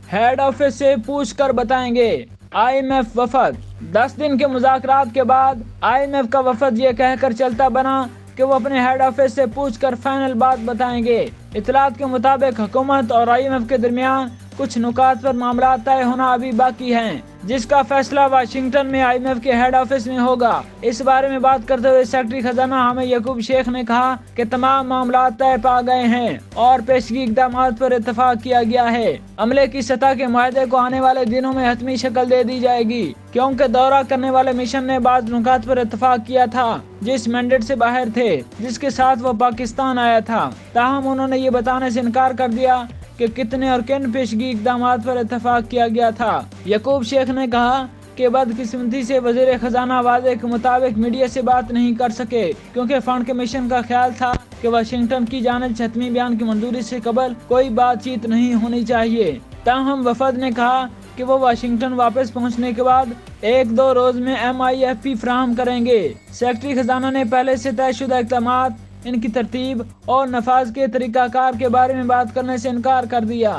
Head office से पूछ कर बताएंगे। IMF वफद 10 दिन के मुज़ाकरात के बाद IMF का वफद ये कहकर चलता बना कि वो अपने हेड ऑफिस से पूछकर फाइनल बात बताएंगे। इतलात के मुताबिक हुकूमत और IMF के दरमियान कुछ नुकात पर मामला तय होना अभी बाकी हैं, जिसका फैसला वाशिंगटन में IMF के हेड ऑफिस में होगा। इस बारे में बात करते हुए सेक्रेटरी खजाना हामिद याकूब शेख ने कहा कि तमाम मामला तय पा गए हैं और पेशगी इक़दाम पर इत्तफाक किया गया है। अमले की सतह के मुआहदे को आने वाले दिनों में हतमी शक्ल दे दी जाएगी, क्योंकि दौरा करने वाले मिशन ने बाज़ नुकात पर इत्तफाक किया था जिस मैंडेट से बाहर थे, जिसके साथ वो पाकिस्तान आया था। ताहम उन्होंने ये बताने से इनकार कर दिया कि कितने और किन पेशगी इक़दाम पर इत्तफाक किया गया था। याकूब शेख ने कहा कि बदकिस्मती से वज़ीर खजाना वादे के मुताबिक मीडिया से बात नहीं कर सके, क्योंकि फंड कमीशन का ख्याल था कि वाशिंगटन की जानिब से हतमी बयान की मंजूरी से कबल कोई बातचीत नहीं होनी चाहिए। ताहम वफद ने कहा कि वो वाशिंगटन वापस पहुंचने के बाद 1-2 रोज में MIF फराहम करेंगे। सेक्रेटरी खजाना ने पहले से तयशुदा इक़दामात, इनकी तरतीब और नफाज के तरीक़ाकार के बारे में बात करने से इनकार कर दिया।